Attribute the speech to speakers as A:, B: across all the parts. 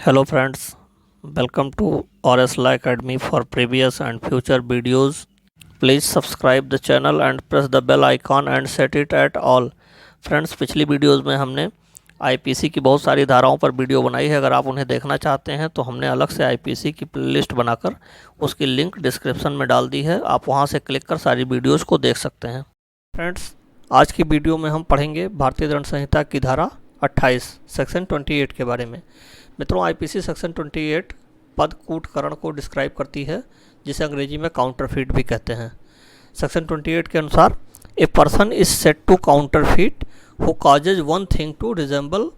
A: Hello friends, welcome to RSLA Academy for previous and future videos. Please subscribe the channel and press the bell icon and set it at all. Friends पिछली videos में हमने IPC की बहुत सारी धाराओं पर video बनाई है। अगर आप उन्हें देखना चाहते हैं तो हमने अलग से आईपीसी की प्लेलिस्ट बनाकर उसकी लिंक डिस्क्रिप्शन में डाल दी है। आप वहां से क्लिक कर सारी वीडियोस को देख सकते हैं। फ्रेंड्स आज की वीडियो में हम पढ़ेंगे भारतीय दंड संहिता की धारा 28 सेक्शन 28 के बारे में। मित्रों, आईपीसी सेक्शन 28 पद कूटकरण को डिस्क्राइब करती है, जिसे अंग्रेजी में काउंटरफीट भी कहते हैं। सेक्शन 28 के अनुसार a person is set to counterfeit who causes one thing to resemble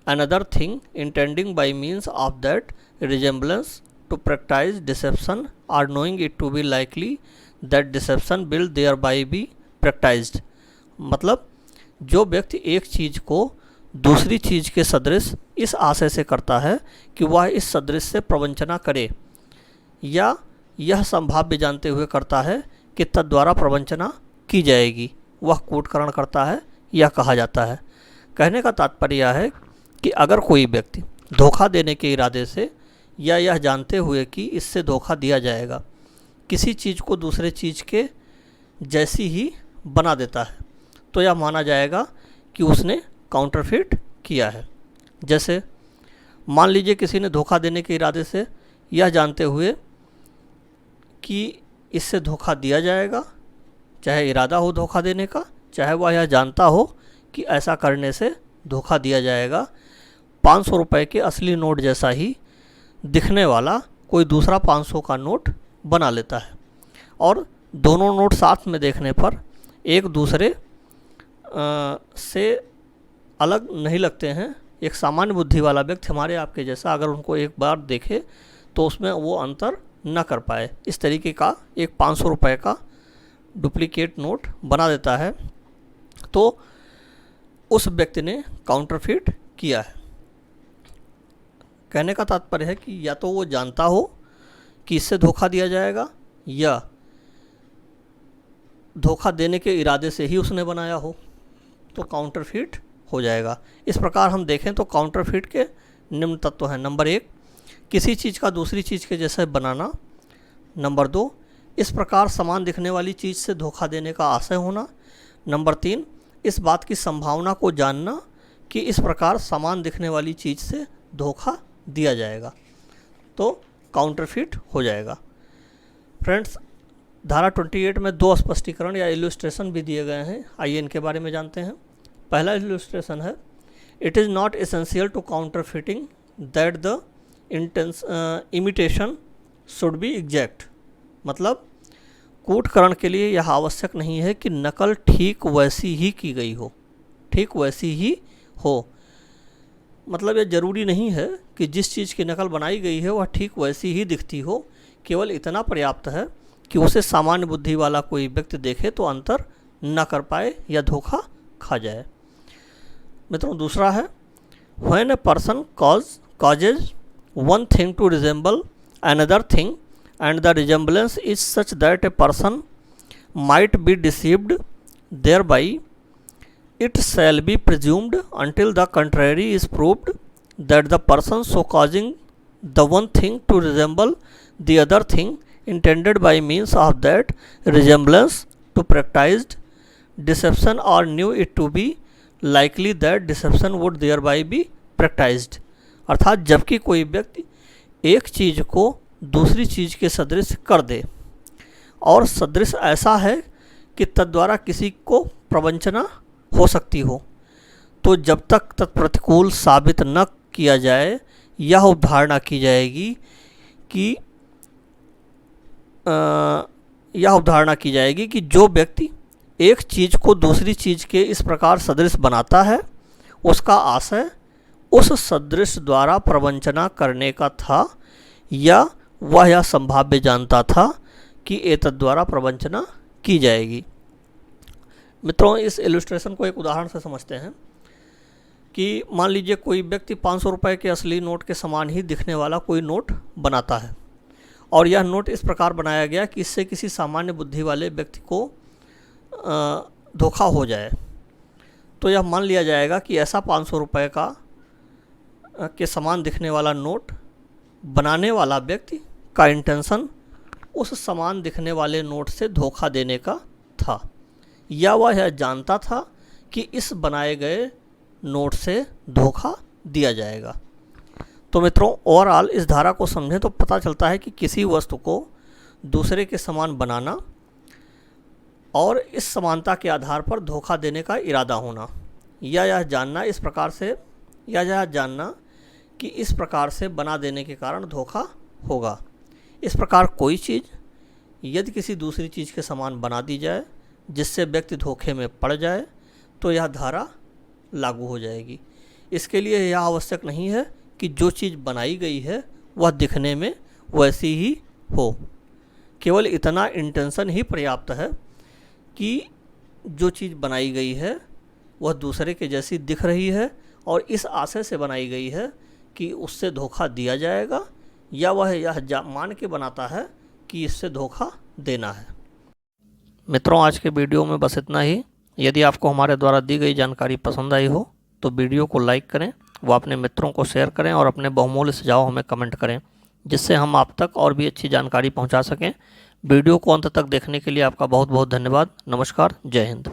A: another thing intending by means of that resemblance to practise deception or knowing it to be likely that deception will thereby be practised. मतलब जो व्यक्ति एक चीज़ को दूसरी चीज़ के सदृश इस आशय से करता है कि वह इस सदृश से प्रवंचना करे, या यह संभाव्य जानते हुए करता है कि तद्वारा प्रवंचना की जाएगी, वह कूटकरण करता है यह कहा जाता है। कहने का तात्पर्य यह है कि अगर कोई व्यक्ति धोखा देने के इरादे से या यह जानते हुए कि इससे धोखा दिया जाएगा किसी चीज़ को दूसरे चीज़ के जैसी ही बना देता है, तो यह माना जाएगा कि उसने काउंटरफीट किया है। जैसे मान लीजिए किसी ने धोखा देने के इरादे से यह जानते हुए कि इससे धोखा दिया जाएगा, चाहे इरादा हो धोखा देने का, चाहे वह यह जानता हो कि ऐसा करने से धोखा दिया जाएगा, 500 रुपये के असली नोट जैसा ही दिखने वाला कोई दूसरा 500 का नोट बना लेता है, और दोनों नोट साथ में देखने पर एक दूसरे से अलग नहीं लगते हैं। एक सामान्य बुद्धि वाला व्यक्ति हमारे आपके जैसा अगर उनको एक बार देखे तो उसमें वो अंतर न कर पाए, इस तरीके का एक 500 रुपये का डुप्लीकेट नोट बना देता है, तो उस व्यक्ति ने काउंटरफीट किया है। कहने का तात्पर्य है कि या तो वो जानता हो कि इससे धोखा दिया जाएगा, या धोखा देने के इरादे से ही उसने बनाया हो, तो काउंटरफीट हो जाएगा। इस प्रकार हम देखें तो काउंटरफीट के निम्न तत्व हैं। नंबर 1, किसी चीज़ का दूसरी चीज़ के जैसा बनाना। नंबर 2, इस प्रकार समान दिखने वाली चीज़ से धोखा देने का आशय होना। नंबर 3, इस बात की संभावना को जानना कि इस प्रकार समान दिखने वाली चीज़ से धोखा दिया जाएगा, तो काउंटरफीट हो जाएगा। फ्रेंड्स, धारा 28 में 2 स्पष्टीकरण या इलस्ट्रेशन भी दिए गए हैं। आइए इनके बारे में जानते हैं। पहला इलस्ट्रेशन है, it is not essential to counterfeiting that the imitation should be exact. मतलब कूटकरण के लिए यह आवश्यक नहीं है कि नकल ठीक वैसी ही की गई हो, ठीक वैसी ही हो। मतलब यह ज़रूरी नहीं है कि जिस चीज़ की नकल बनाई गई है वह ठीक वैसी ही दिखती हो, केवल इतना पर्याप्त है कि उसे सामान्य बुद्धि वाला कोई व्यक्ति देखे तो अंतर न कर पाए या धोखा खा जाए। मित्रों, दूसरा है, when a person causes one thing to resemble another thing and the resemblance is such that a person might be deceived thereby, it shall be presumed until the contrary is proved that the person so causing the one thing to resemble the other thing intended by means of that resemblance to practiced deception or knew it to be likely that deception would thereby be practiced। अर्थात जबकि कोई व्यक्ति एक चीज़ को दूसरी चीज़ के सदृश कर दे और सदृश ऐसा है कि तद्वारा किसी को प्रवंचना हो सकती हो, तो जब तक तत्प्रतिकूल साबित न किया जाए यह अवधारणा की जाएगी कि जो व्यक्ति एक चीज़ को दूसरी चीज़ के इस प्रकार सदृश बनाता है उसका आशय उस सदृश द्वारा प्रवंचना करने का था, या वह यह संभाव्य जानता था कि एतद् द्वारा प्रवंचना की जाएगी। मित्रों, इस इलस्ट्रेशन को एक उदाहरण से समझते हैं कि मान लीजिए कोई व्यक्ति 500 रुपये के असली नोट के समान ही दिखने वाला कोई नोट बनाता है, और यह नोट इस प्रकार बनाया गया कि इससे किसी सामान्य बुद्धि वाले व्यक्ति को धोखा हो जाए, तो यह मान लिया जाएगा कि ऐसा 500 रुपये का के समान दिखने वाला नोट बनाने वाला व्यक्ति का इंटेंशन उस समान दिखने वाले नोट से धोखा देने का था, या वह यह जानता था कि इस बनाए गए नोट से धोखा दिया जाएगा। तो मित्रों, ओवरऑल इस धारा को समझें तो पता चलता है कि किसी वस्तु को दूसरे के समान बनाना और इस समानता के आधार पर धोखा देने का इरादा होना, या यह जानना कि इस प्रकार से बना देने के कारण धोखा होगा। इस प्रकार कोई चीज़ यदि किसी दूसरी चीज़ के समान बना दी जाए जिससे व्यक्ति धोखे में पड़ जाए तो यह धारा लागू हो जाएगी। इसके लिए यह आवश्यक नहीं है कि जो चीज़ बनाई गई है वह दिखने में वैसी ही हो, केवल इतना इंटेंशन ही पर्याप्त है कि जो चीज़ बनाई गई है वह दूसरे के जैसी दिख रही है और इस आशय से बनाई गई है कि उससे धोखा दिया जाएगा, या वह यह मान के बनाता है कि इससे धोखा देना है। मित्रों, आज के वीडियो में बस इतना ही। यदि आपको हमारे द्वारा दी गई जानकारी पसंद आई हो तो वीडियो को लाइक करें, व अपने मित्रों को शेयर करें और अपने बहुमूल्य सुझाव हमें कमेंट करें, जिससे हम आप तक और भी अच्छी जानकारी पहुंचा सकें। वीडियो को अंत तक देखने के लिए आपका बहुत बहुत धन्यवाद। नमस्कार, जय हिंद।